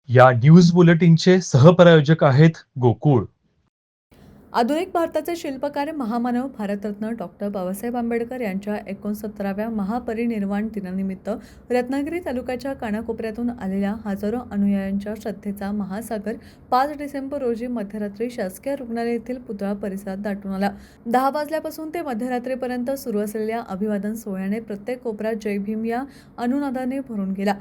या न्यूज बुलेटिनचे सहप्रायोजक आहेत गोकुळ. आधुनिक भारताचे शिल्पकार महामानव भारतरत्न डॉक्टर बाबासाहेब आंबेडकर यांच्या 69व्या महापरिनिर्वाण दिनानिमित्त रत्नागिरी तालुक्याच्या कानाकोपऱ्यातून आलेल्या हजारो अनुयायांच्या श्रद्धेचा महासागर 5 डिसेंबर रोजी मध्यरात्री शासकीय रुग्णालय येथील पुतळा परिसरात दाटून आला. 10 वाजल्यापासून ते मध्यरात्रीपर्यंत सुरू असलेल्या अभिवादन सोहळ्याने प्रत्येक कोपऱ्यात जय भीम या अनुनादाने भरून गेला.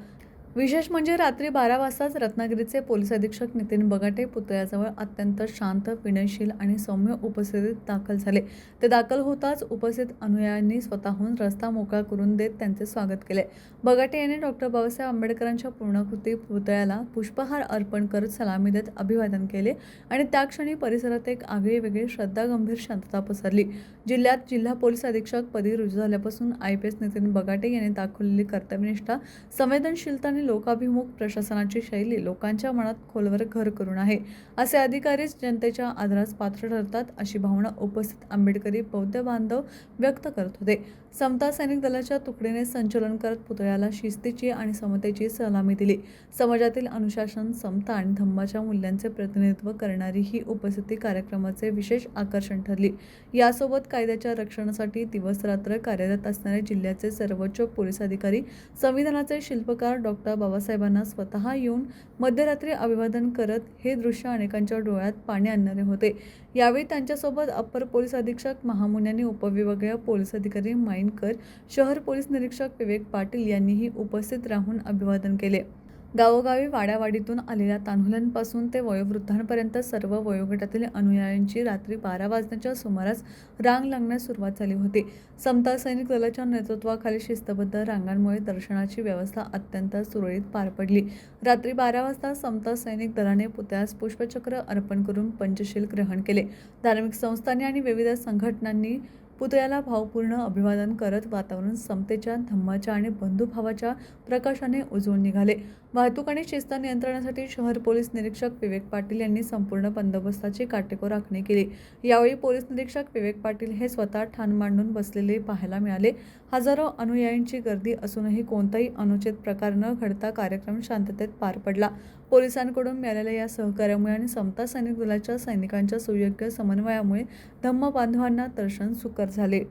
विशेष म्हणजे रात्री 12 वाजताच रत्नागिरीचे पोलीस अधीक्षक नितीन बगाटे पुतळ्याजवळ अत्यंत शांत, विनयशील आणि सौम्य उपस्थितीत दाखल झाले. ते दाखल होताच उपस्थित अनुयायांनी स्वतःहून रस्ता मोकळा करून देत त्यांचे स्वागत केले. बगाटे यांनी डॉक्टर बाबासाहेब आंबेडकरांच्या पूर्णाकृती पुतळ्याला पुष्पहार अर्पण करत सलामी देत अभिवादन केले आणि त्या क्षणी परिसरात एक आगळीवेगळी श्रद्धागंभीर शांतता पसरली. जिल्ह्यात जिल्हा पोलीस अधीक्षक पदी रुजू झाल्यापासून IPS नितीन बगाटे यांनी दाखवलेली कर्तव्यनिष्ठा, संवेदनशीलता आणि लोकाभिमुख प्रशासनाची शैली लोकांच्या मनात खोलवर घर करून आहे. असे अधिकारीच जनतेच्या आदरास पात्र ठरतात, अशी भावना उपस्थित आंबेडकरी बौद्ध बांधव व्यक्त करत होते. समता सैनिक दलाच्या तुकडीने संचलन करत पुतळ्याला शिस्तीची आणि समतेची सलामी दिली. समाजातील अनुशासन, समता आणि धम्माच्या मूल्यांचे प्रतिनिधित्व करणारी ही उपस्थिती कार्यक्रमाचे विशेष आकर्षण ठरली. यासोबत कायद्याच्या रक्षणासाठी दिवसरात्र कार्यरत असणारे जिल्ह्याचे सर्वोच्च पोलीस अधिकारी, संविधानाचे शिल्पकार डॉक्टर बाबासाहेबांना स्वतः येऊन मध्यरात्री अभिवादन करत हे दृश्य अनेकांच्या डोळ्यात पाणी आणणारे होते. यावेळी त्यांच्यासोबत अप्पर पोलीस अधीक्षक महामुन्यांनी, उपविभागीय पोलीस अधिकारी माईनकर, शहर पोलीस निरीक्षक विवेक पाटील यांनीही उपस्थित राहून अभिवादन केले. गावोगावी, वाड्यावाडीतून आलेल्या तरुणांपासून ते वयोवृद्धांपर्यंत सर्व वयोगटातील अनुयायांची रात्री 12 वाजण्याच्या सुमारास रांग लागण्यास सुरुवात झाली होती. समता सैनिक दलाच्या नेतृत्वाखाली शिस्तबद्ध रांगांमुळे दर्शनाची व्यवस्था अत्यंत सुरळीत पार पडली. रात्री 12 वाजता समता सैनिक दलाने पुतळ्यास पुष्पचक्र अर्पण करून पंचशील ग्रहण केले. धार्मिक संस्थांनी आणि विविध संघटनांनी पुतळ्याला भावपूर्ण अभिवादन करत वातावरण समतेच्या, धम्माच्या आणि बंधुभावाच्या प्रकाशाने उजळून निघाले. वाहतूक आणि शिस्त नियंत्रणासाठी शहर पोलीस निरीक्षक विवेक पाटील यांनी संपूर्ण बंदोबस्ताची काटेकोर आखणी केली. यावेळी पोलीस निरीक्षक विवेक पाटील हे स्वतः ठाण मांडून बसलेले पाहायला मिळाले. हजारो अनुयायांची गर्दी असूनही कोणताही अनुचित प्रकार न घडता कार्यक्रम शांततेत पार पडला. पोलिसांकडून मिळालेल्या या सहकार्यामुळे आणि समता सैनिक दलाच्या सैनिकांच्या सुयोग्य समन्वयामुळे धम्म बांधवांना दर्शन सुकर झाले.